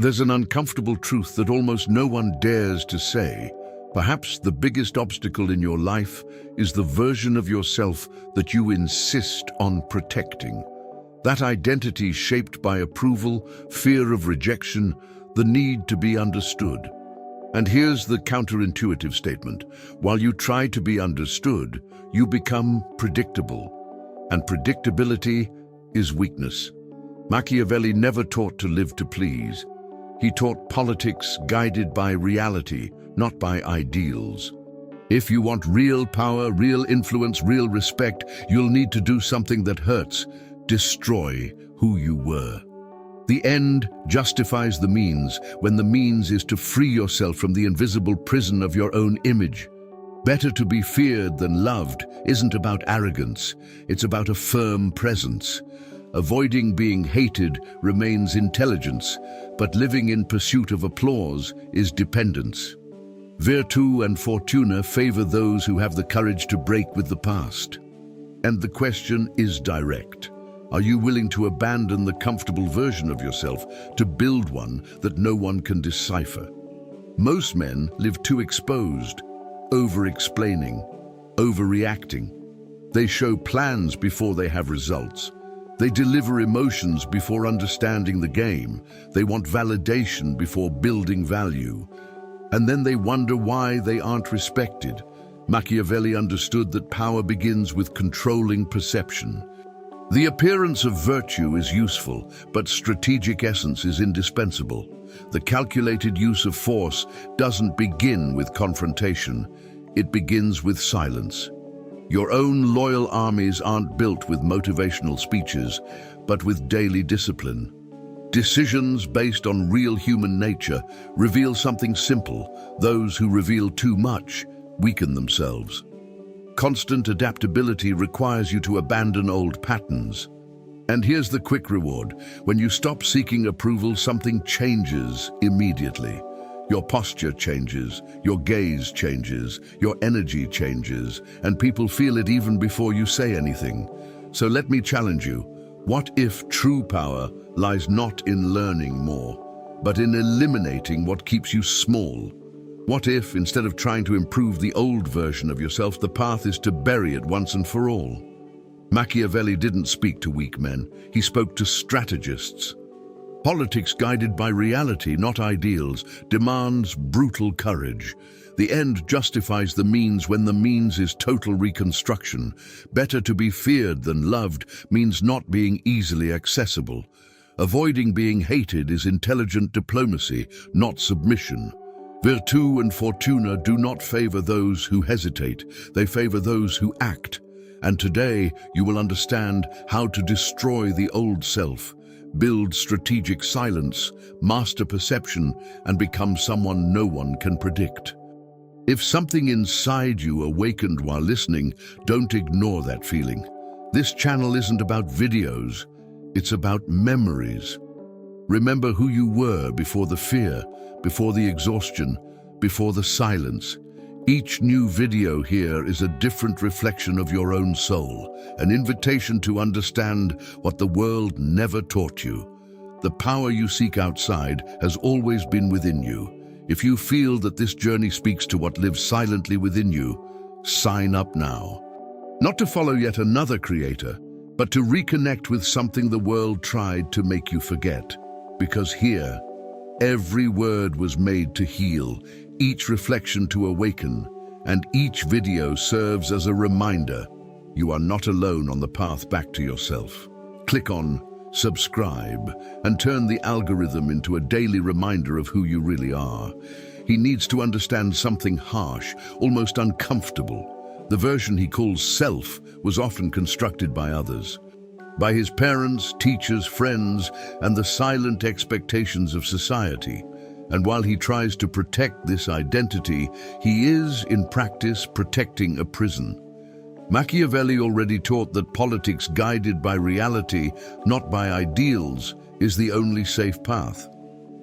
There's an uncomfortable truth that almost no one dares to say. Perhaps the biggest obstacle in your life is the version of yourself that you insist on protecting. That identity shaped by approval, fear of rejection, the need to be understood. And here's the counterintuitive statement. While you try to be understood, you become predictable. And predictability is weakness. Machiavelli never taught to live to please. He taught politics guided by reality, not by ideals. If you want real power, real influence, real respect, you'll need to do something that hurts. Destroy who you were. The end justifies the means when the means is to free yourself from the invisible prison of your own image. Better to be feared than loved isn't about arrogance, it's about a firm presence. Avoiding being hated remains intelligence, but living in pursuit of applause is dependence. Virtù and fortuna favor those who have the courage to break with the past. And the question is direct. Are you willing to abandon the comfortable version of yourself to build one that no one can decipher? Most men live too exposed, over-explaining, overreacting. They show plans before they have results. They deliver emotions before understanding the game. They want validation before building value. And then they wonder why they aren't respected. Machiavelli understood that power begins with controlling perception. The appearance of virtue is useful, but strategic essence is indispensable. The calculated use of force doesn't begin with confrontation. It begins with silence. Your own loyal armies aren't built with motivational speeches, but with daily discipline. Decisions based on real human nature reveal something simple. Those who reveal too much weaken themselves. Constant adaptability requires you to abandon old patterns. And here's the quick reward. When you stop seeking approval, something changes immediately. Your posture changes, your gaze changes, your energy changes, and people feel it even before you say anything. So let me challenge you. What if true power lies not in learning more, but in eliminating what keeps you small? What if, instead of trying to improve the old version of yourself, the path is to bury it once and for all? Machiavelli didn't speak to weak men, he spoke to strategists. Politics guided by reality, not ideals, demands brutal courage. The end justifies the means when the means is total reconstruction. Better to be feared than loved means not being easily accessible. Avoiding being hated is intelligent diplomacy, not submission. Virtù and fortuna do not favor those who hesitate, they favor those who act. And today you will understand how to destroy the old self, build strategic silence, master perception, and become someone no one can predict. If something inside you awakened while listening, don't ignore that feeling. This channel isn't about videos, it's about memories. Remember who you were before the fear, before the exhaustion, before the silence. Each new video here is a different reflection of your own soul, an invitation to understand what the world never taught you. The power you seek outside has always been within you. If you feel that this journey speaks to what lives silently within you, sign up now. Not to follow yet another creator, but to reconnect with something the world tried to make you forget. Because here, every word was made to heal, each reflection to awaken, and each video serves as a reminder you are not alone on the path back to yourself. Click on subscribe and turn the algorithm into a daily reminder of who you really are. He needs to understand something harsh, almost uncomfortable. The version he calls self was often constructed by others. By his parents, teachers, friends, and the silent expectations of society. And while he tries to protect this identity, he is, in practice, protecting a prison. Machiavelli already taught that politics guided by reality, not by ideals, is the only safe path.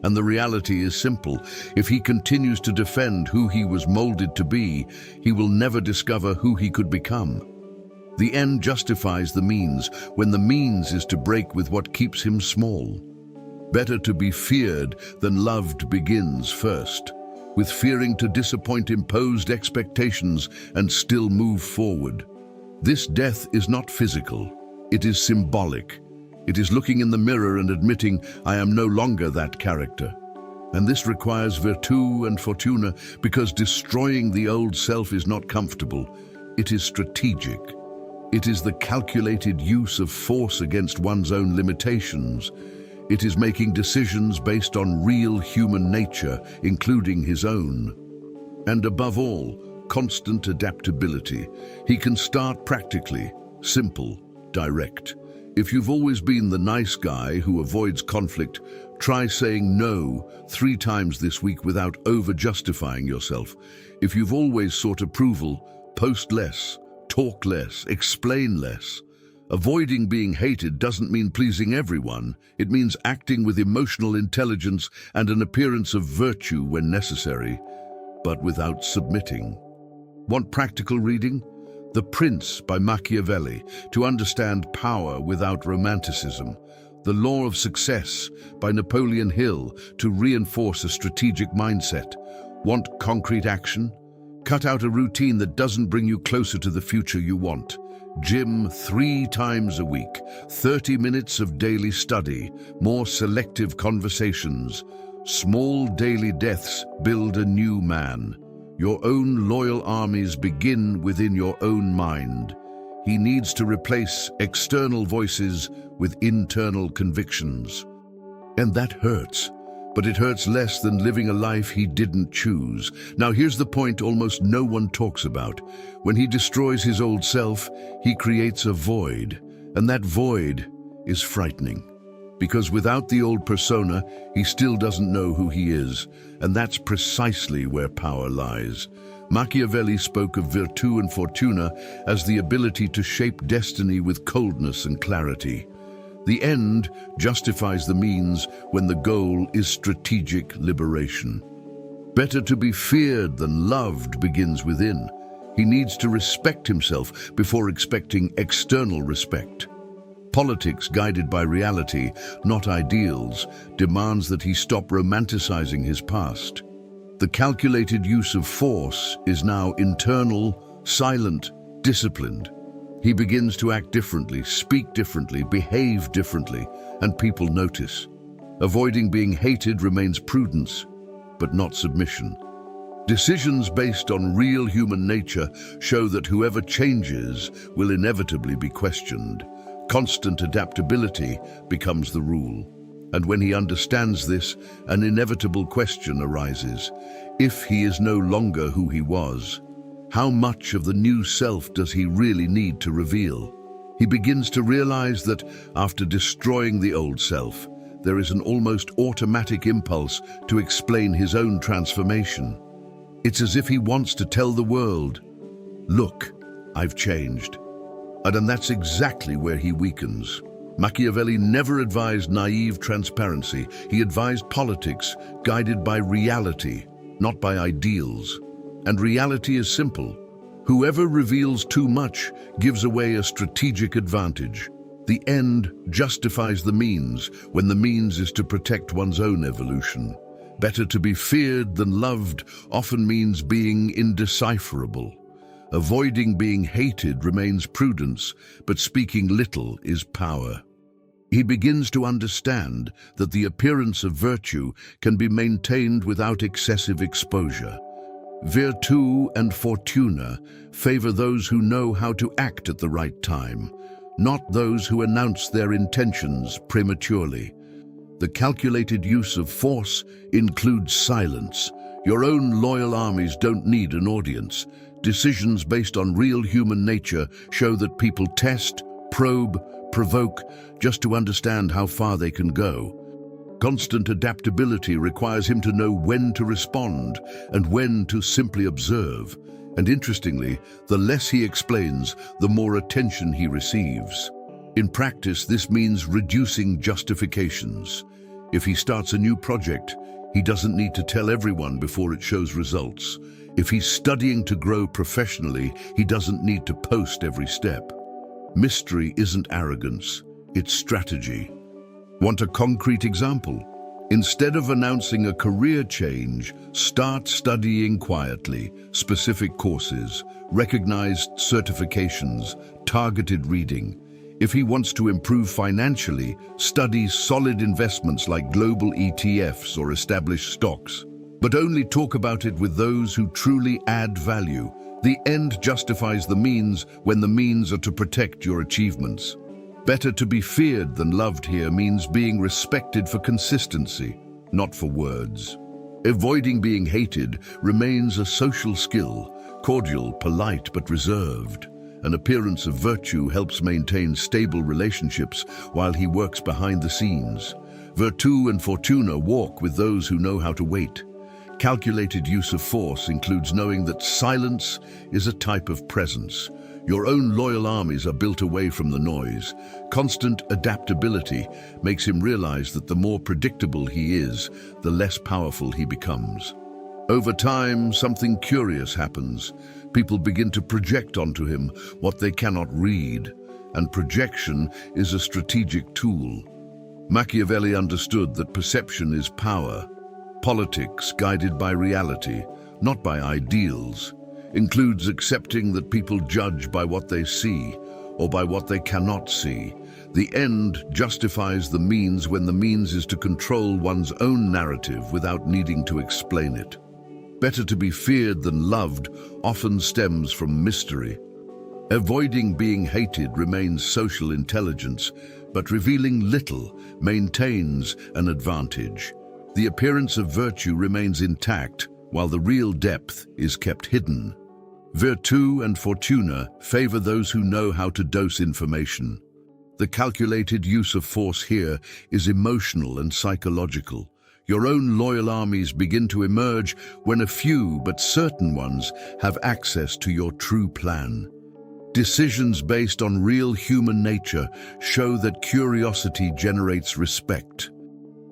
And the reality is simple. If he continues to defend who he was molded to be, he will never discover who he could become. The end justifies the means when the means is to break with what keeps him small. Better to be feared than loved begins first, with fearing to disappoint imposed expectations and still move forward. This death is not physical, it is symbolic. It is looking in the mirror and admitting, I am no longer that character. And this requires virtù and fortuna, because destroying the old self is not comfortable. It is strategic. It is the calculated use of force against one's own limitations. It is making decisions based on real human nature, including his own. And above all, constant adaptability. He can start practically, simple, direct. If you've always been the nice guy who avoids conflict, try saying no 3 times this week without over-justifying yourself. If you've always sought approval, post less, talk less, explain less. Avoiding being hated doesn't mean pleasing everyone. It means acting with emotional intelligence and an appearance of virtue when necessary, but without submitting. Want practical reading? The Prince by Machiavelli, to understand power without romanticism. The Law of Success by Napoleon Hill, to reinforce a strategic mindset. Want concrete action? Cut out a routine that doesn't bring you closer to the future you want. Gym 3 times a week, 30 minutes of daily study, more selective conversations. Small daily deaths build a new man. Your own loyal armies begin within your own mind. He needs to replace external voices with internal convictions. And that hurts, but it hurts less than living a life he didn't choose. Now here's the point almost no one talks about. When he destroys his old self, he creates a void, and that void is frightening. Because without the old persona, he still doesn't know who he is, and that's precisely where power lies. Machiavelli spoke of virtù and fortuna as the ability to shape destiny with coldness and clarity. The end justifies the means when the goal is strategic liberation. Better to be feared than loved begins within. He needs to respect himself before expecting external respect. Politics guided by reality, not ideals, demands that he stop romanticizing his past. The calculated use of force is now internal, silent, disciplined. He begins to act differently, speak differently, behave differently, and people notice. Avoiding being hated remains prudence, but not submission. Decisions based on real human nature show that whoever changes will inevitably be questioned. Constant adaptability becomes the rule. And when he understands this, an inevitable question arises. If he is no longer who he was, how much of the new self does he really need to reveal? He begins to realize that after destroying the old self, there is an almost automatic impulse to explain his own transformation. It's as if he wants to tell the world, look, I've changed. And that's exactly where he weakens. Machiavelli never advised naive transparency. He advised politics guided by reality, not by ideals. And reality is simple. Whoever reveals too much gives away a strategic advantage. The end justifies the means when the means is to protect one's own evolution. Better to be feared than loved often means being indecipherable. Avoiding being hated remains prudence, but speaking little is power. He begins to understand that the appearance of virtue can be maintained without excessive exposure. Virtù and fortuna favor those who know how to act at the right time, not those who announce their intentions prematurely. The calculated use of force includes silence. Your own loyal armies don't need an audience. Decisions based on real human nature show that people test, probe, provoke, just to understand how far they can go. Constant adaptability requires him to know when to respond and when to simply observe. And interestingly, the less he explains, the more attention he receives. In practice, this means reducing justifications. If he starts a new project, he doesn't need to tell everyone before it shows results. If he's studying to grow professionally, he doesn't need to post every step. Mystery isn't arrogance, it's strategy. Want a concrete example? Instead of announcing a career change, start studying quietly, specific courses, recognized certifications, targeted reading. If he wants to improve financially, study solid investments like global ETFs or established stocks. But only talk about it with those who truly add value. The end justifies the means when the means are to protect your achievements. Better to be feared than loved here means being respected for consistency, not for words. Avoiding being hated remains a social skill, cordial, polite, but reserved. An appearance of virtue helps maintain stable relationships while he works behind the scenes. Virtù and fortuna walk with those who know how to wait. Calculated use of force includes knowing that silence is a type of presence. Your own loyal armies are built away from the noise. Constant adaptability makes him realize that the more predictable he is, the less powerful he becomes. Over time, something curious happens. People begin to project onto him what they cannot read, and projection is a strategic tool. Machiavelli understood that perception is power. Politics, guided by reality, not by ideals, includes accepting that people judge by what they see or by what they cannot see. The end justifies the means when the means is to control one's own narrative without needing to explain it. Better to be feared than loved often stems from mystery. Avoiding being hated remains social intelligence, but revealing little maintains an advantage. The appearance of virtue remains intact, while the real depth is kept hidden. Virtù and fortuna favor those who know how to dose information. The calculated use of force here is emotional and psychological. Your own loyal armies begin to emerge when a few but certain ones have access to your true plan. Decisions based on real human nature show that curiosity generates respect.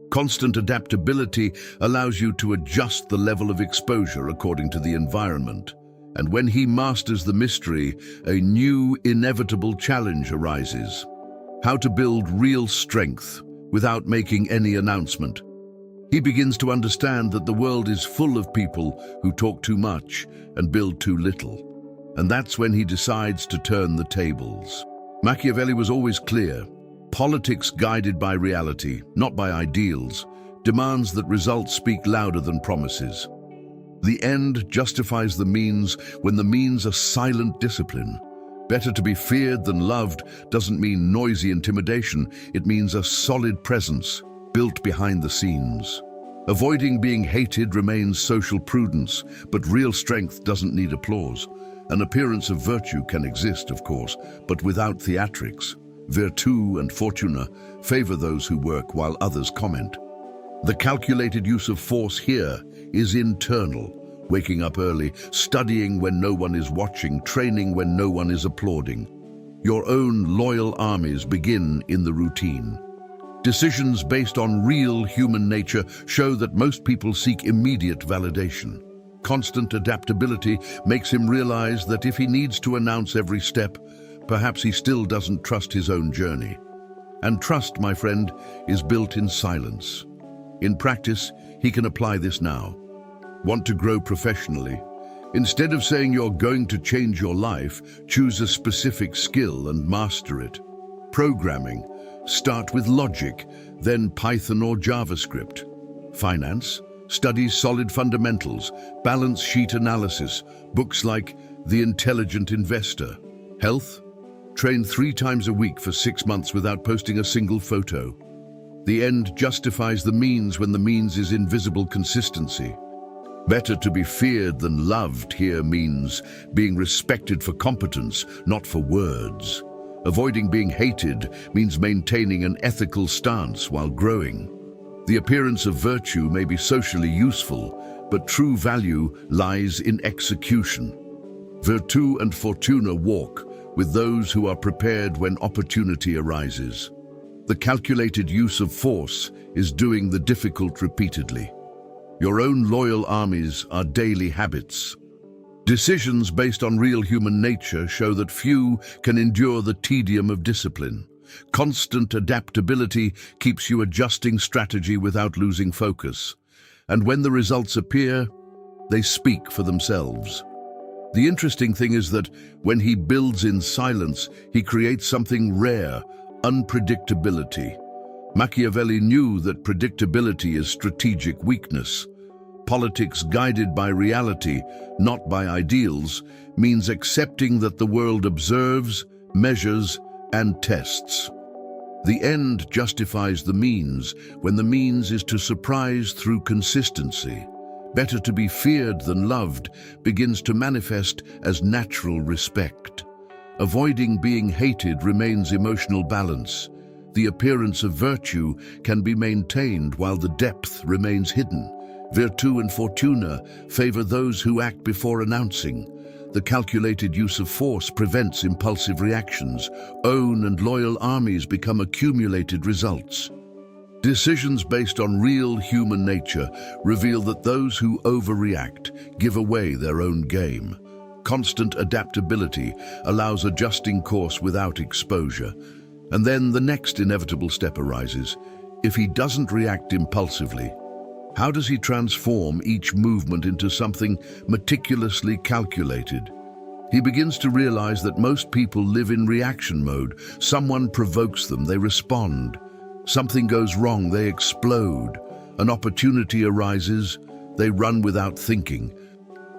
Constant adaptability allows you to adjust the level of exposure according to the environment. And when he masters the mystery, a new, inevitable challenge arises. How to build real strength without making any announcement. He begins to understand that the world is full of people who talk too much and build too little. And that's when he decides to turn the tables. Machiavelli was always clear. Politics guided by reality, not by ideals, demands that results speak louder than promises. The end justifies the means when the means are silent discipline. Better to be feared than loved doesn't mean noisy intimidation, it means a solid presence, built behind the scenes. Avoiding being hated remains social prudence, but real strength doesn't need applause. An appearance of virtue can exist, of course, but without theatrics. Virtù and fortuna favor those who work while others comment. The calculated use of force here is internal, waking up early, studying when no one is watching, training when no one is applauding. Your own loyal armies begin in the routine. Decisions based on real human nature show that most people seek immediate validation. Constant adaptability makes him realize that if he needs to announce every step, perhaps he still doesn't trust his own journey. And trust, my friend, is built in silence. In practice, he can apply this now. Want to grow professionally? Instead of saying you're going to change your life, choose a specific skill and master it. Programming. Start with logic, then Python or JavaScript. Finance. Study solid fundamentals, balance sheet analysis, books like The Intelligent Investor. Health. Train 3 times a week for 6 months without posting a single photo. The end justifies the means when the means is invisible consistency. Better to be feared than loved here means being respected for competence, not for words. Avoiding being hated means maintaining an ethical stance while growing. The appearance of virtue may be socially useful, but true value lies in execution. Virtù and fortuna walk with those who are prepared when opportunity arises. The calculated use of force is doing the difficult repeatedly. Your own loyal armies are daily habits. Decisions based on real human nature show that few can endure the tedium of discipline. Constant adaptability keeps you adjusting strategy without losing focus. And when the results appear, they speak for themselves. The interesting thing is that when he builds in silence, he creates something rare, unpredictability. Machiavelli knew that predictability is strategic weakness. Politics guided by reality, not by ideals, means accepting that the world observes, measures, and tests. The end justifies the means when the means is to surprise through consistency. Better to be feared than loved begins to manifest as natural respect. Avoiding being hated remains emotional balance. The appearance of virtue can be maintained while the depth remains hidden. Virtù and fortuna favor those who act before announcing. The calculated use of force prevents impulsive reactions. Own and loyal armies become accumulated results. Decisions based on real human nature reveal that those who overreact give away their own game. Constant adaptability allows adjusting course without exposure. And then the next inevitable step arises. If he doesn't react impulsively, how does he transform each movement into something meticulously calculated? He begins to realize that most people live in reaction mode. Someone provokes them, they respond. Something goes wrong, they explode. An opportunity arises, they run without thinking.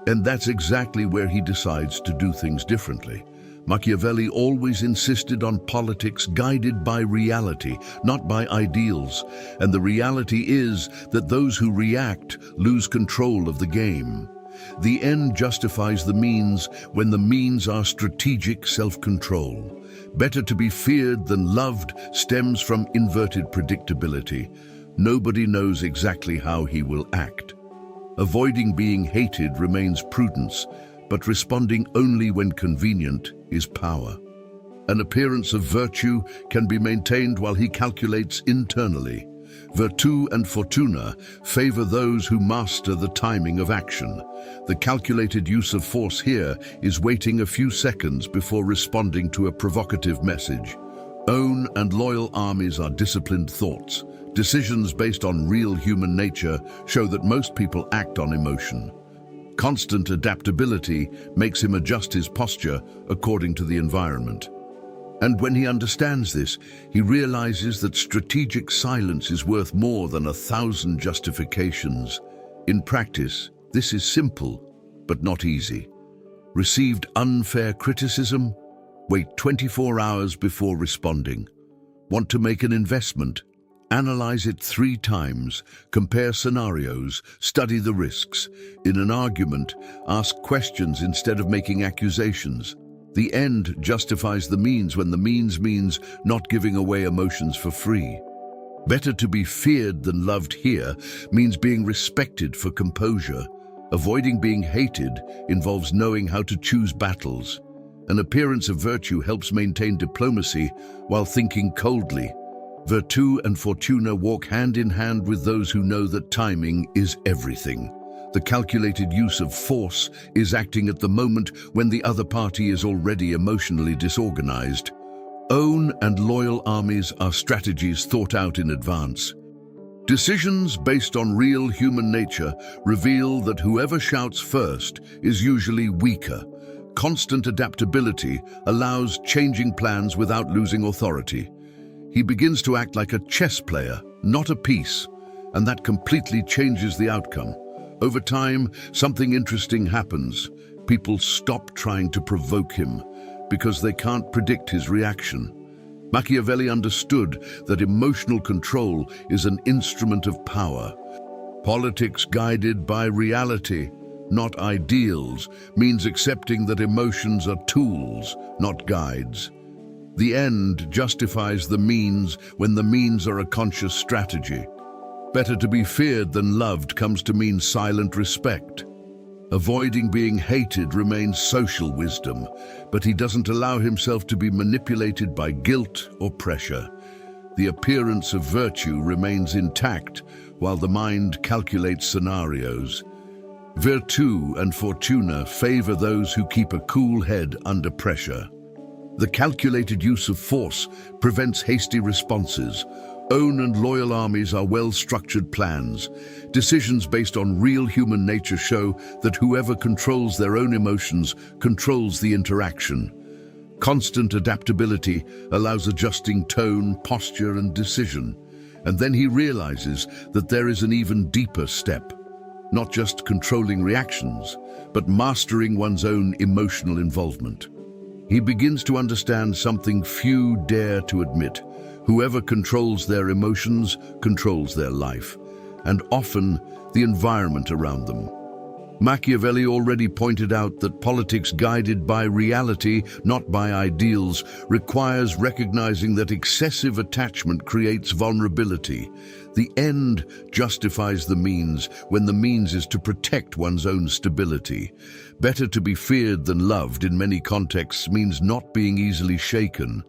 And that's exactly where he decides to do things differently. Machiavelli always insisted on politics guided by reality, not by ideals. And the reality is that those who react lose control of the game. The end justifies the means when the means are strategic self-control. Better to be feared than loved stems from inverted predictability. Nobody knows exactly how he will act. Avoiding being hated remains prudence, but responding only when convenient is power. An appearance of virtue can be maintained while he calculates internally. Virtù and fortuna favor those who master the timing of action. The calculated use of force here is waiting a few seconds before responding to a provocative message. Own and loyal armies are disciplined thoughts. Decisions based on real human nature show that most people act on emotion. Constant adaptability makes him adjust his posture according to the environment. And when he understands this, he realizes that strategic silence is worth more than 1,000 justifications. In practice, this is simple, but not easy. Received unfair criticism? Wait 24 hours before responding. Want to make an investment? Analyze it 3 times, compare scenarios, study the risks. In an argument, ask questions instead of making accusations. The end justifies the means when the means means not giving away emotions for free. Better to be feared than loved here means being respected for composure. Avoiding being hated involves knowing how to choose battles. An appearance of virtue helps maintain diplomacy while thinking coldly. Virtù and fortuna walk hand in hand with those who know that timing is everything. The calculated use of force is acting at the moment when the other party is already emotionally disorganized. Own and loyal armies are strategies thought out in advance. Decisions based on real human nature reveal that whoever shouts first is usually weaker. Constant adaptability allows changing plans without losing authority. He begins to act like a chess player, not a piece, and that completely changes the outcome. Over time, something interesting happens. People stop trying to provoke him because they can't predict his reaction. Machiavelli understood that emotional control is an instrument of power. Politics guided by reality, not ideals, means accepting that emotions are tools, not guides. The end justifies the means when the means are a conscious strategy. Better to be feared than loved comes to mean silent respect. Avoiding being hated remains social wisdom, but he doesn't allow himself to be manipulated by guilt or pressure. The appearance of virtue remains intact while the mind calculates scenarios. Virtù and fortuna favor those who keep a cool head under pressure. The calculated use of force prevents hasty responses. Own and loyal armies are well-structured plans. Decisions based on real human nature show that whoever controls their own emotions controls the interaction. Constant adaptability allows adjusting tone, posture, and decision. And then he realizes that there is an even deeper step. Not just controlling reactions, but mastering one's own emotional involvement. He begins to understand something few dare to admit. Whoever controls their emotions controls their life, and often the environment around them. Machiavelli already pointed out that politics guided by reality, not by ideals, requires recognizing that excessive attachment creates vulnerability. The end justifies the means when the means is to protect one's own stability. Better to be feared than loved in many contexts means not being easily shaken.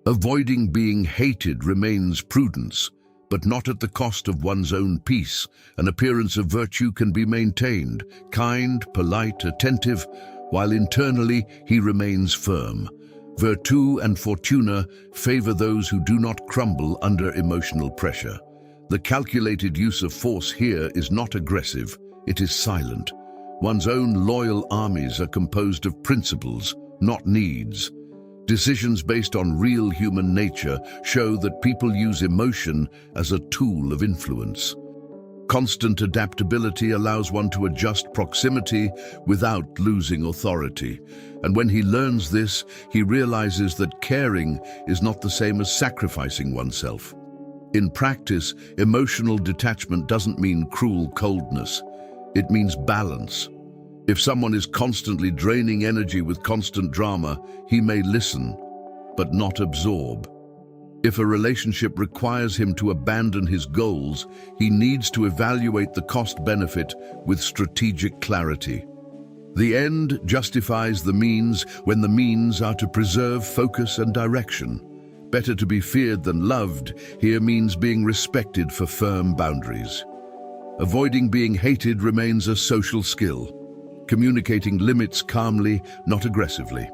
Avoiding being hated remains prudence, but not at the cost of one's own peace. An appearance of virtue can be maintained, kind, polite, attentive, while internally he remains firm. Virtù and fortuna favor those who do not crumble under emotional pressure. The calculated use of force here is not aggressive, it is silent. One's own loyal armies are composed of principles, not needs. Decisions based on real human nature show that people use emotion as a tool of influence. Constant adaptability allows one to adjust proximity without losing authority. And when he learns this, he realizes that caring is not the same as sacrificing oneself. In practice, emotional detachment doesn't mean cruel coldness. It means balance. If someone is constantly draining energy with constant drama, he may listen, but not absorb. If a relationship requires him to abandon his goals, he needs to evaluate the cost-benefit with strategic clarity. The end justifies the means when the means are to preserve focus and direction. Better to be feared than loved here means being respected for firm boundaries. Avoiding being hated remains a social skill. Communicating limits calmly, not aggressively.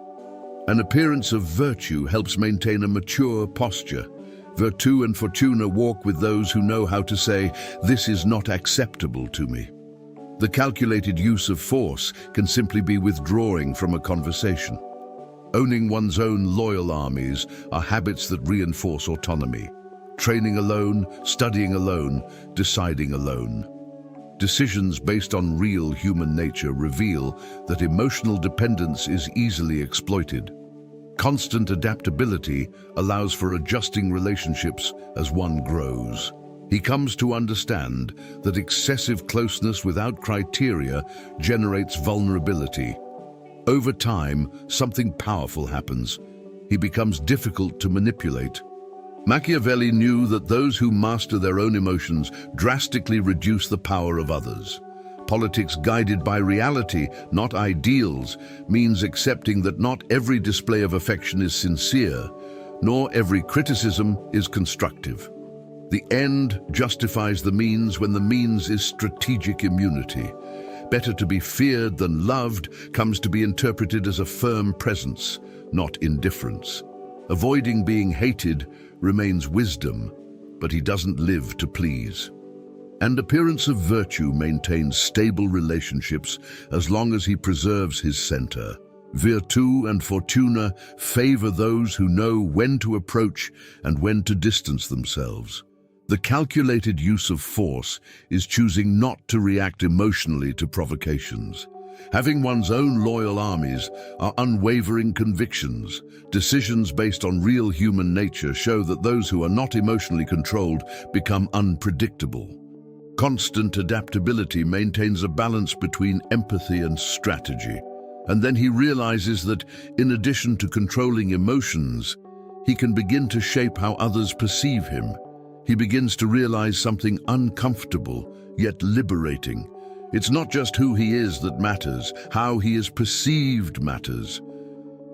An appearance of virtue helps maintain a mature posture. Virtù and fortuna walk with those who know how to say, "This is not acceptable to me." The calculated use of force can simply be withdrawing from a conversation. Owning one's own loyal armies are habits that reinforce autonomy. Training alone, studying alone, deciding alone. Decisions based on real human nature reveal that emotional dependence is easily exploited. Constant adaptability allows for adjusting relationships as one grows. He comes to understand that excessive closeness without criteria generates vulnerability. Over time, something powerful happens. He becomes difficult to manipulate. Machiavelli knew that those who master their own emotions drastically reduce the power of others. Politics guided by reality, not ideals, means accepting that not every display of affection is sincere, nor every criticism is constructive. The end justifies the means when the means is strategic immunity. Better to be feared than loved comes to be interpreted as a firm presence, not indifference. Avoiding being hated remains wisdom, but he doesn't live to please. An appearance of virtue maintains stable relationships as long as he preserves his center. Virtù and fortuna favor those who know when to approach and when to distance themselves. The calculated use of force is choosing not to react emotionally to provocations. Having one's own loyal armies are unwavering convictions. Decisions based on real human nature show that those who are not emotionally controlled become unpredictable. Constant adaptability maintains a balance between empathy and strategy. And then he realizes that, in addition to controlling emotions, he can begin to shape how others perceive him. He begins to realize something uncomfortable, yet liberating. It's not just who he is that matters, how he is perceived matters.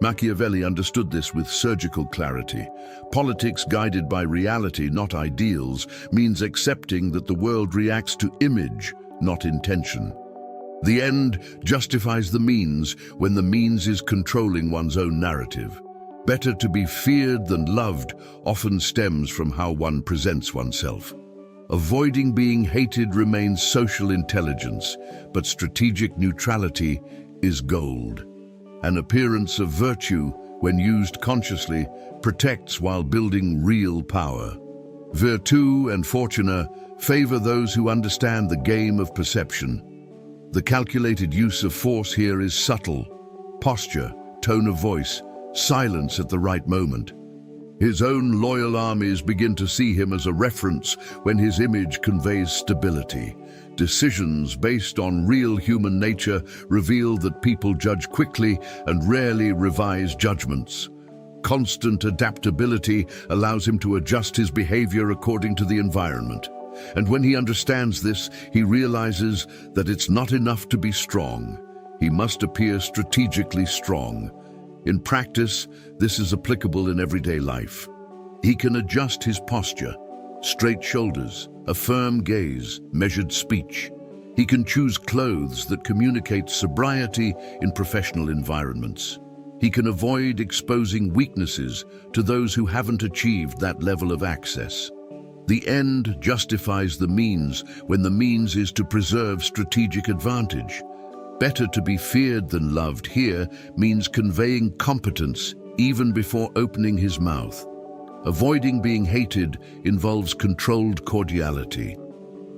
Machiavelli understood this with surgical clarity. Politics guided by reality, not ideals, means accepting that the world reacts to image, not intention. The end justifies the means when the means is controlling one's own narrative. Better to be feared than loved often stems from how one presents oneself. Avoiding being hated remains social intelligence, but strategic neutrality is gold. An appearance of virtue, when used consciously, protects while building real power. Virtù and fortuna favor those who understand the game of perception. The calculated use of force here is subtle: posture, tone of voice, silence at the right moment. His own loyal armies begin to see him as a reference when his image conveys stability. Decisions based on real human nature reveal that people judge quickly and rarely revise judgments. Constant adaptability allows him to adjust his behavior according to the environment. And when he understands this, he realizes that it's not enough to be strong. He must appear strategically strong. In practice, this is applicable in everyday life. He can adjust his posture: straight shoulders, a firm gaze, measured speech. He can choose clothes that communicate sobriety in professional environments. He can avoid exposing weaknesses to those who haven't achieved that level of access. The end justifies the means when the means is to preserve strategic advantage. Better to be feared than loved here means conveying competence even before opening his mouth. Avoiding being hated involves controlled cordiality.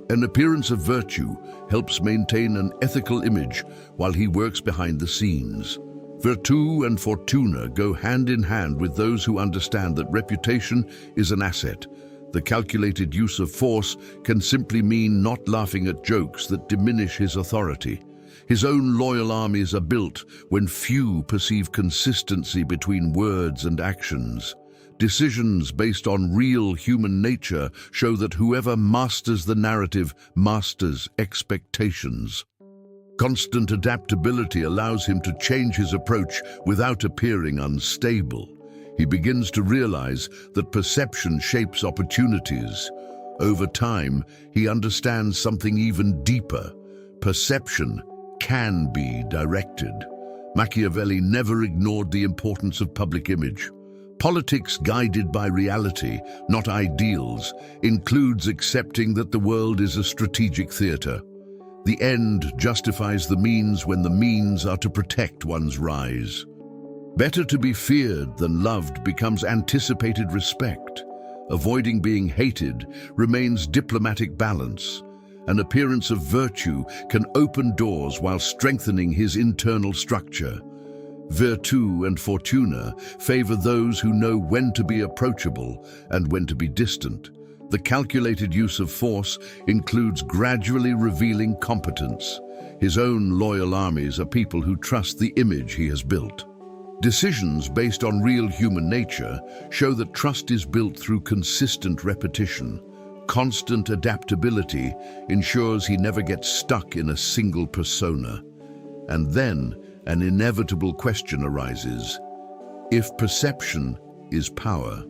An appearance of virtue helps maintain an ethical image while he works behind the scenes. Virtù and fortuna go hand in hand with those who understand that reputation is an asset. The calculated use of force can simply mean not laughing at jokes that diminish his authority. His own loyal armies are built when few perceive consistency between words and actions. Decisions based on real human nature show that whoever masters the narrative masters expectations. Constant adaptability allows him to change his approach without appearing unstable. He begins to realize that perception shapes opportunities. Over time, he understands something even deeper. Perception can be directed. Machiavelli never ignored the importance of public image. Politics guided by reality, not ideals, includes accepting that the world is a strategic theater. The end justifies the means when the means are to protect one's rise. Better to be feared than loved becomes anticipated respect. Avoiding being hated remains diplomatic balance. An appearance of virtue can open doors while strengthening his internal structure. Virtù and fortuna favor those who know when to be approachable and when to be distant. The calculated use of force includes gradually revealing competence. His own loyal armies are people who trust the image he has built. Decisions based on real human nature show that trust is built through consistent repetition. Constant adaptability ensures he never gets stuck in a single persona. And then an inevitable question arises. If perception is power,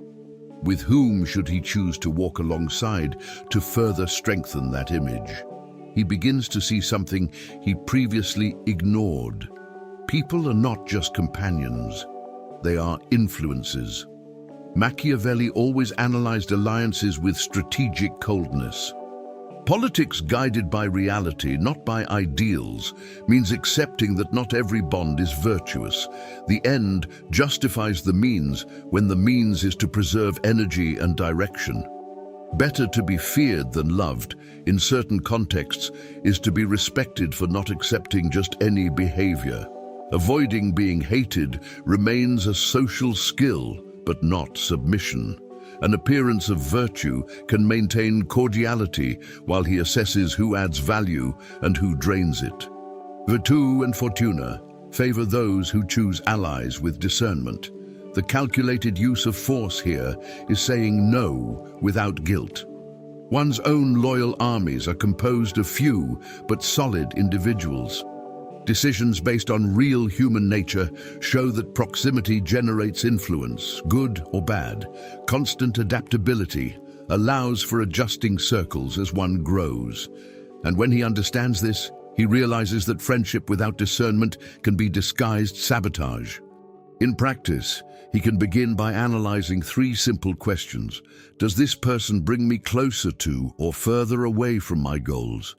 with whom should he choose to walk alongside to further strengthen that image? He begins to see something he previously ignored. People are not just companions, they are influences. Machiavelli always analyzed alliances with strategic coldness. Politics guided by reality, not by ideals, means accepting that not every bond is virtuous. The end justifies the means when the means is to preserve energy and direction. Better to be feared than loved, in certain contexts, is to be respected for not accepting just any behavior. Avoiding being hated remains a social skill, but not submission. An appearance of virtue can maintain cordiality while he assesses who adds value and who drains it. Virtù and fortuna favor those who choose allies with discernment. The calculated use of force here is saying no without guilt. One's own loyal armies are composed of few but solid individuals. Decisions based on real human nature show that proximity generates influence, good or bad. Constant adaptability allows for adjusting circles as one grows. And when he understands this, he realizes that friendship without discernment can be disguised sabotage. In practice, he can begin by analyzing three simple questions. Does this person bring me closer to or further away from my goals?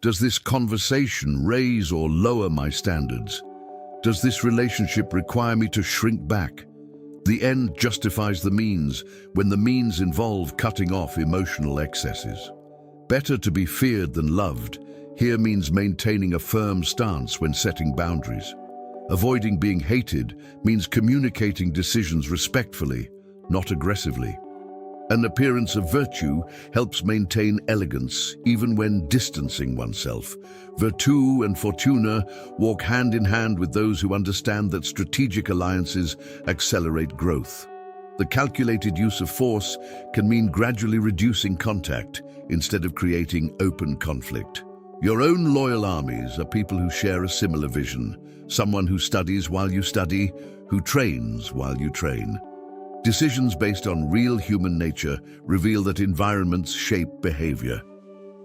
Does this conversation raise or lower my standards? Does this relationship require me to shrink back? The end justifies the means when the means involve cutting off emotional excesses. Better to be feared than loved here means maintaining a firm stance when setting boundaries. Avoiding being hated means communicating decisions respectfully, not aggressively. An appearance of virtue helps maintain elegance even when distancing oneself. Virtù and fortuna walk hand in hand with those who understand that strategic alliances accelerate growth. The calculated use of force can mean gradually reducing contact instead of creating open conflict. Your own loyal armies are people who share a similar vision, someone who studies while you study, who trains while you train. Decisions based on real human nature reveal that environments shape behavior.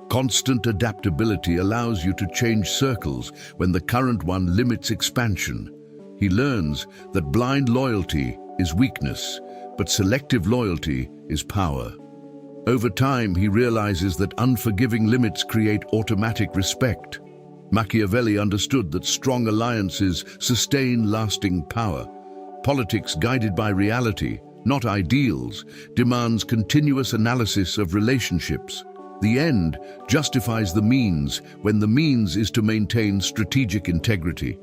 Constant adaptability allows you to change circles when the current one limits expansion. He learns that blind loyalty is weakness, but selective loyalty is power. Over time, he realizes that unforgiving limits create automatic respect. Machiavelli understood that strong alliances sustain lasting power. Politics guided by reality, not ideals, demands continuous analysis of relationships. The end justifies the means when the means is to maintain strategic integrity.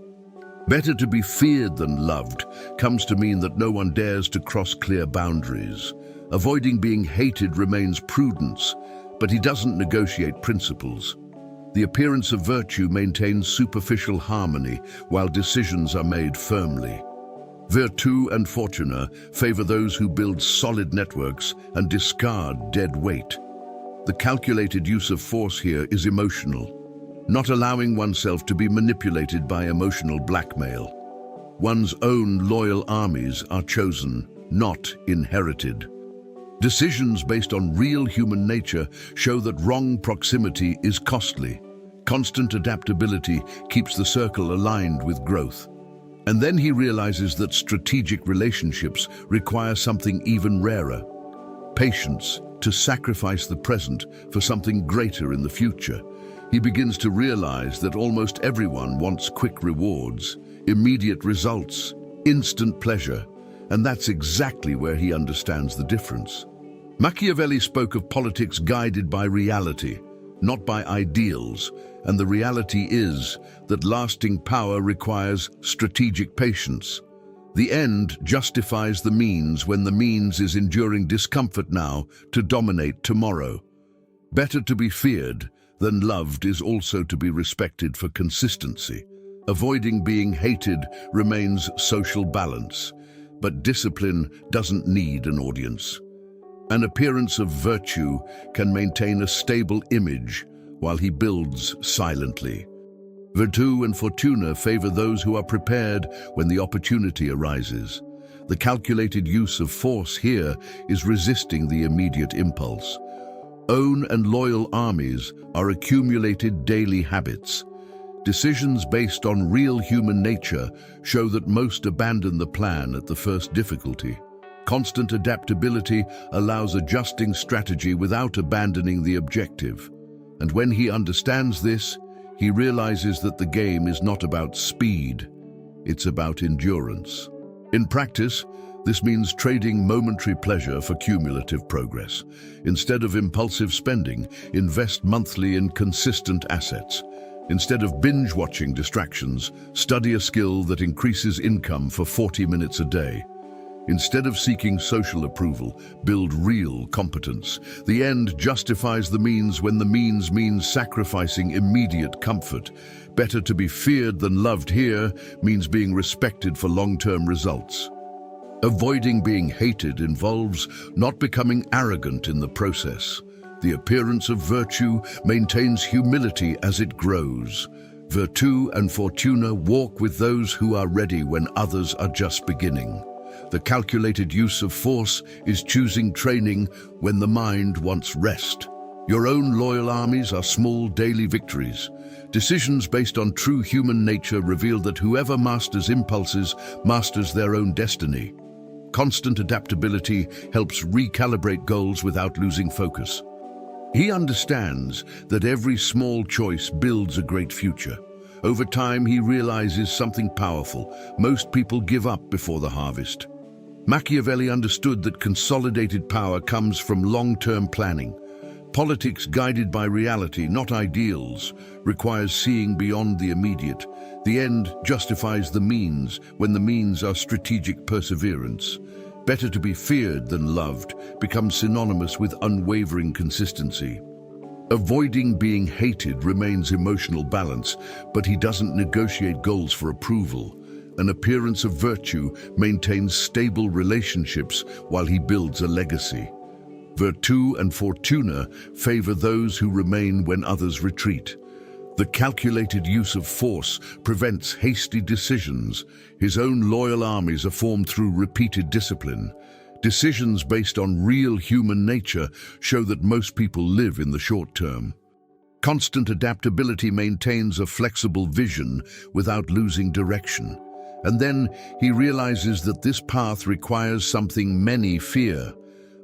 Better to be feared than loved comes to mean that no one dares to cross clear boundaries. Avoiding being hated remains prudence, but he doesn't negotiate principles. The appearance of virtue maintains superficial harmony while decisions are made firmly. Virtù and fortuna favor those who build solid networks and discard dead weight. The calculated use of force here is emotional, not allowing oneself to be manipulated by emotional blackmail. One's own loyal armies are chosen, not inherited. Decisions based on real human nature show that wrong proximity is costly. Constant adaptability keeps the circle aligned with growth. And then he realizes that strategic relationships require something even rarer: patience, to sacrifice the present for something greater in the future. He begins to realize that almost everyone wants quick rewards, immediate results, instant pleasure, and that's exactly where he understands the difference. Machiavelli spoke of politics guided by reality, not by ideals, and the reality is that lasting power requires strategic patience. The end justifies the means when the means is enduring discomfort now to dominate tomorrow. Better to be feared than loved is also to be respected for consistency. Avoiding being hated remains social balance, but discipline doesn't need an audience. An appearance of virtue can maintain a stable image while he builds silently. Virtù and fortuna favor those who are prepared when the opportunity arises. The calculated use of force here is resisting the immediate impulse. Own and loyal armies are accumulated daily habits. Decisions based on real human nature show that most abandon the plan at the first difficulty. Constant adaptability allows adjusting strategy without abandoning the objective. And when he understands this, he realizes that the game is not about speed, it's about endurance. In practice, this means trading momentary pleasure for cumulative progress. Instead of impulsive spending, invest monthly in consistent assets. Instead of binge-watching distractions, study a skill that increases income for 40 minutes a day. Instead of seeking social approval, build real competence. The end justifies the means when the means means sacrificing immediate comfort. Better to be feared than loved here means being respected for long-term results. Avoiding being hated involves not becoming arrogant in the process. The appearance of virtue maintains humility as it grows. Virtù and fortuna walk with those who are ready when others are just beginning. The calculated use of force is choosing training when the mind wants rest. Your own loyal armies are small daily victories. Decisions based on true human nature reveal that whoever masters impulses masters their own destiny. Constant adaptability helps recalibrate goals without losing focus. He understands that every small choice builds a great future. Over time, he realizes something powerful. Most people give up before the harvest. Machiavelli understood that consolidated power comes from long-term planning. Politics guided by reality, not ideals, requires seeing beyond the immediate. The end justifies the means when the means are strategic perseverance. Better to be feared than loved becomes synonymous with unwavering consistency. Avoiding being hated remains emotional balance, but he doesn't negotiate goals for approval. An appearance of virtue maintains stable relationships while he builds a legacy. Virtù and fortuna favor those who remain when others retreat. The calculated use of force prevents hasty decisions. His own loyal armies are formed through repeated discipline. Decisions based on real human nature show that most people live in the short term. Constant adaptability maintains a flexible vision without losing direction. And then he realizes that this path requires something many fear: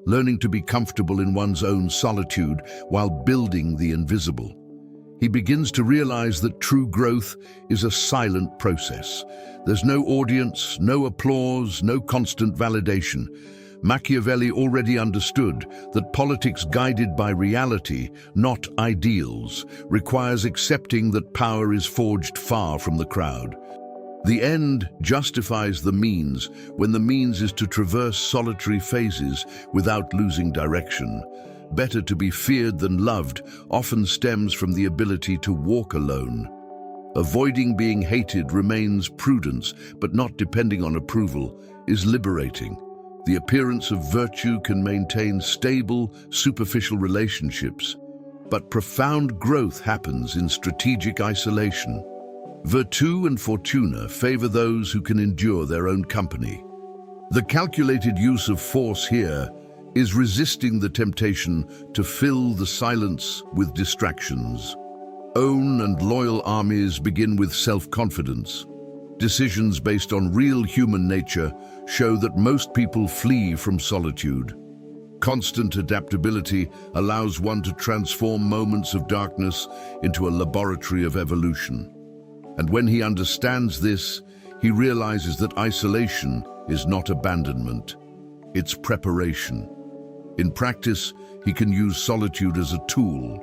learning to be comfortable in one's own solitude while building the invisible. He begins to realize that true growth is a silent process. There's no audience, no applause, no constant validation. Machiavelli already understood that politics guided by reality, not ideals, requires accepting that power is forged far from the crowd. The end justifies the means when the means is to traverse solitary phases without losing direction. Better to be feared than loved often stems from the ability to walk alone. Avoiding being hated remains prudence, but not depending on approval is liberating. The appearance of virtue can maintain stable, superficial relationships, but profound growth happens in strategic isolation. Virtù and fortuna favor those who can endure their own company. The calculated use of force here is resisting the temptation to fill the silence with distractions. Own and loyal armies begin with self-confidence. Decisions based on real human nature show that most people flee from solitude. Constant adaptability allows one to transform moments of darkness into a laboratory of evolution. And when he understands this, he realizes that isolation is not abandonment, it's preparation. In practice, he can use solitude as a tool.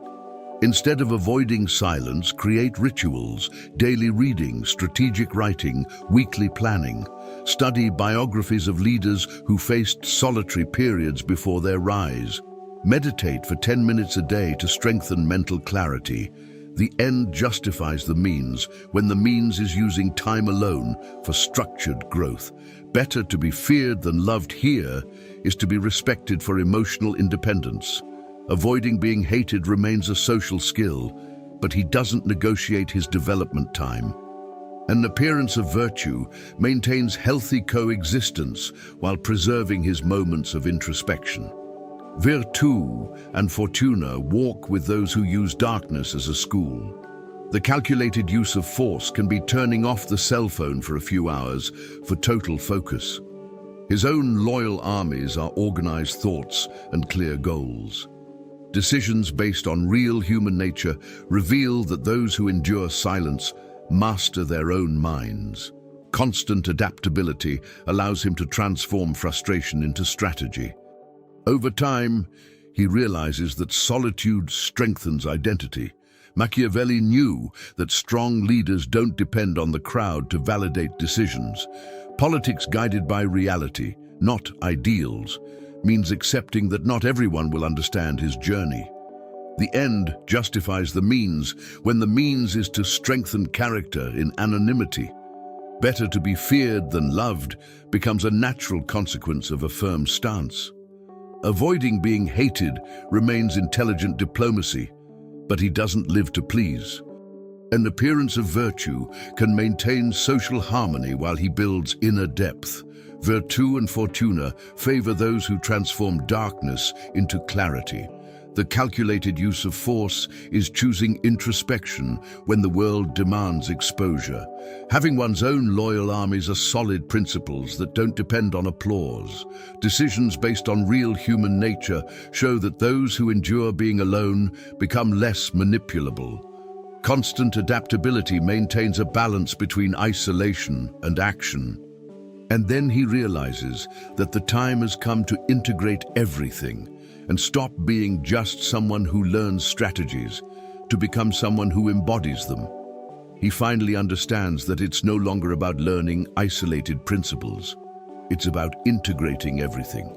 Instead of avoiding silence, create rituals, daily reading, strategic writing, weekly planning. Study biographies of leaders who faced solitary periods before their rise. Meditate for 10 minutes a day to strengthen mental clarity. The end justifies the means when the means is using time alone for structured growth. Better to be feared than loved here is to be respected for emotional independence. Avoiding being hated remains a social skill, but he doesn't negotiate his development time. An appearance of virtue maintains healthy coexistence while preserving his moments of introspection. Virtù and fortuna walk with those who use darkness as a school. The calculated use of force can be turning off the cell phone for a few hours for total focus. His own loyal armies are organized thoughts and clear goals. Decisions based on real human nature reveal that those who endure silence master their own minds. Constant adaptability allows him to transform frustration into strategy. Over time, he realizes that solitude strengthens identity. Machiavelli knew that strong leaders don't depend on the crowd to validate decisions. Politics guided by reality, not ideals, means accepting that not everyone will understand his journey. The end justifies the means when the means is to strengthen character in anonymity. Better to be feared than loved becomes a natural consequence of a firm stance. Avoiding being hated remains intelligent diplomacy, but he doesn't live to please. An appearance of virtue can maintain social harmony while he builds inner depth. Virtù and fortuna favor those who transform darkness into clarity. The calculated use of force is choosing introspection when the world demands exposure. Having one's own loyal armies are solid principles that don't depend on applause. Decisions based on real human nature show that those who endure being alone become less manipulable. Constant adaptability maintains a balance between isolation and action. And then he realizes that the time has come to integrate everything and stop being just someone who learns strategies to become someone who embodies them. He finally understands that it's no longer about learning isolated principles. It's about integrating everything.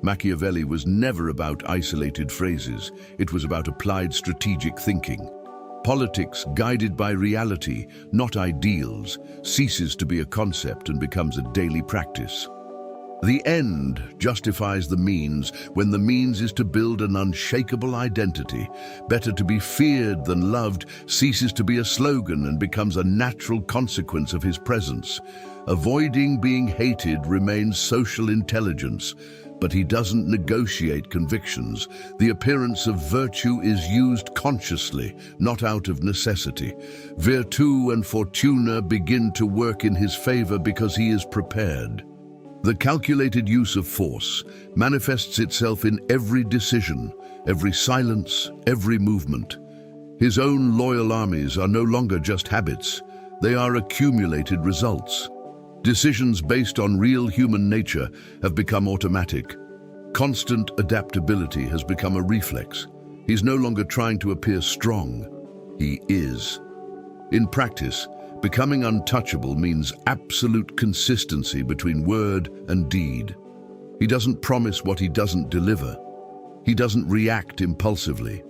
Machiavelli was never about isolated phrases. It was about applied strategic thinking. Politics, guided by reality, not ideals, ceases to be a concept and becomes a daily practice. The end justifies the means when the means is to build an unshakable identity. Better to be feared than loved ceases to be a slogan and becomes a natural consequence of his presence. Avoiding being hated remains social intelligence, but he doesn't negotiate convictions. The appearance of virtue is used consciously, not out of necessity. Virtù and fortuna begin to work in his favor because he is prepared. The calculated use of force manifests itself in every decision, every silence, every movement. His own loyal armies are no longer just habits, they are accumulated results. Decisions based on real human nature have become automatic. Constant adaptability has become a reflex. He's no longer trying to appear strong, he is. In practice, becoming untouchable means absolute consistency between word and deed. He doesn't promise what he doesn't deliver. He doesn't react impulsively.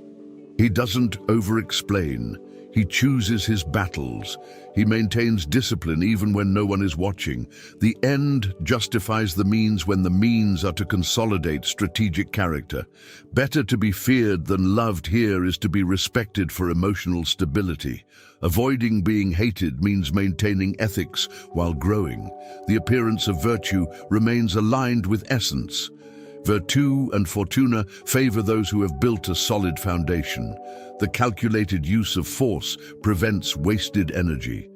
He doesn't over-explain. He chooses his battles. He maintains discipline even when no one is watching. The end justifies the means when the means are to consolidate strategic character. Better to be feared than loved here is to be respected for emotional stability. Avoiding being hated means maintaining ethics while growing. The appearance of virtue remains aligned with essence. Virtù and fortuna favor those who have built a solid foundation. The calculated use of force prevents wasted energy.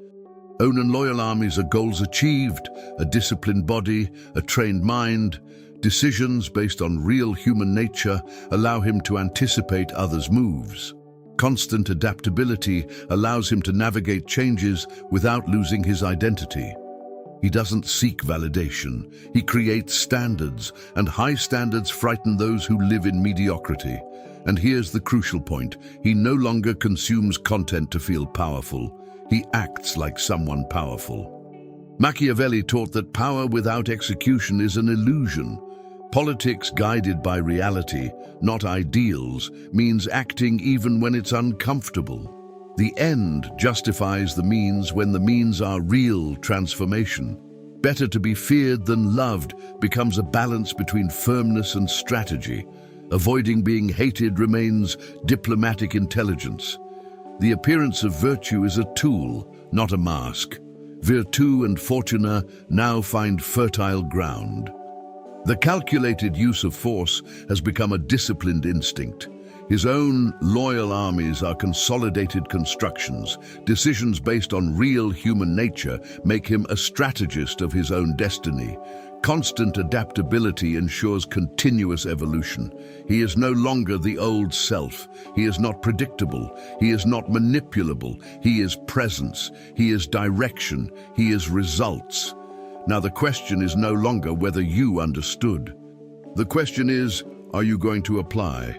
Own and loyal armies are goals achieved, a disciplined body, a trained mind. Decisions based on real human nature allow him to anticipate others' moves. Constant adaptability allows him to navigate changes without losing his identity. He doesn't seek validation. He creates standards, and high standards frighten those who live in mediocrity. And here's the crucial point. He no longer consumes content to feel powerful. He acts like someone powerful. Machiavelli taught that power without execution is an illusion. Politics guided by reality, not ideals, means acting even when it's uncomfortable. The end justifies the means when the means are real transformation. Better to be feared than loved becomes a balance between firmness and strategy. Avoiding being hated remains diplomatic intelligence. The appearance of virtue is a tool, not a mask. Virtù and fortuna now find fertile ground. The calculated use of force has become a disciplined instinct. His own loyal armies are consolidated constructions. Decisions based on real human nature make him a strategist of his own destiny. Constant adaptability ensures continuous evolution. He is no longer the old self. He is not predictable. He is not manipulable. He is presence. He is direction. He is results. Now the question is no longer whether you understood. The question is, are you going to apply?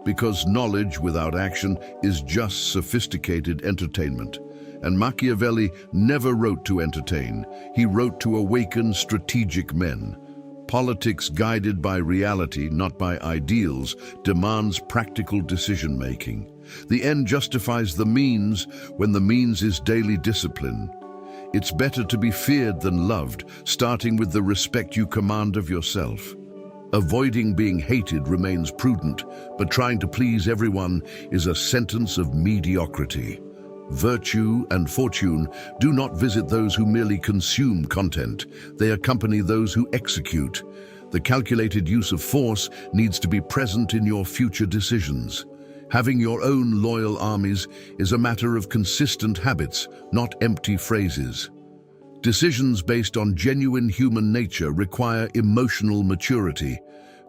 Because knowledge without action is just sophisticated entertainment. And Machiavelli never wrote to entertain. He wrote to awaken strategic men. Politics guided by reality, not by ideals, demands practical decision-making. The end justifies the means when the means is daily discipline. It's better to be feared than loved, starting with the respect you command of yourself. Avoiding being hated remains prudent, but trying to please everyone is a sentence of mediocrity. Virtue and fortune do not visit those who merely consume content. They accompany those who execute. The calculated use of force needs to be present in your future decisions. Having your own loyal armies is a matter of consistent habits, not empty phrases. Decisions based on genuine human nature require emotional maturity.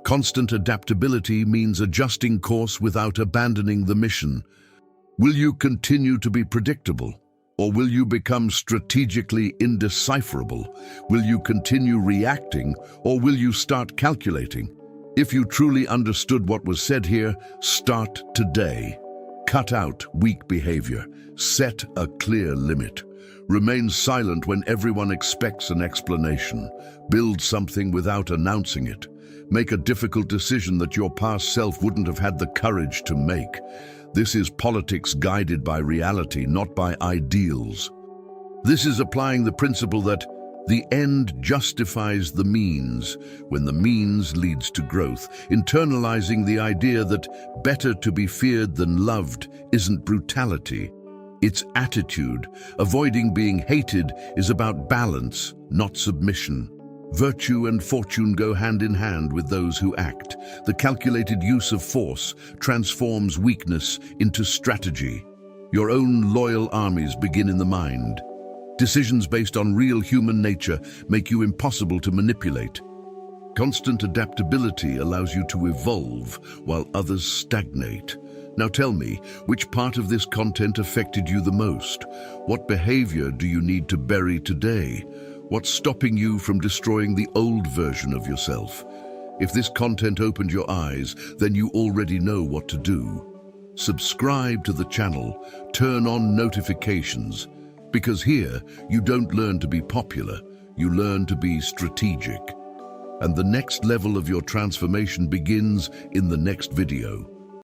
Constant adaptability means adjusting course without abandoning the mission. Will you continue to be predictable? Or will you become strategically indecipherable? Will you continue reacting, or will you start calculating? If you truly understood what was said here, start today. Cut out weak behavior. Set a clear limit. Remain silent when everyone expects an explanation. Build something without announcing it. Make a difficult decision that your past self wouldn't have had the courage to make. This is politics guided by reality, not by ideals. This is applying the principle that the end justifies the means when the means leads to growth, internalizing the idea that better to be feared than loved isn't brutality. It's attitude. Avoiding being hated is about balance, not submission. Virtue and fortune go hand in hand with those who act. The calculated use of force transforms weakness into strategy. Your own loyal armies begin in the mind. Decisions based on real human nature make you impossible to manipulate. Constant adaptability allows you to evolve while others stagnate. Now tell me, which part of this content affected you the most? What behavior do you need to bury today? What's stopping you from destroying the old version of yourself? If this content opened your eyes, then you already know what to do. Subscribe to the channel, turn on notifications, because here you don't learn to be popular, you learn to be strategic. And the next level of your transformation begins in the next video.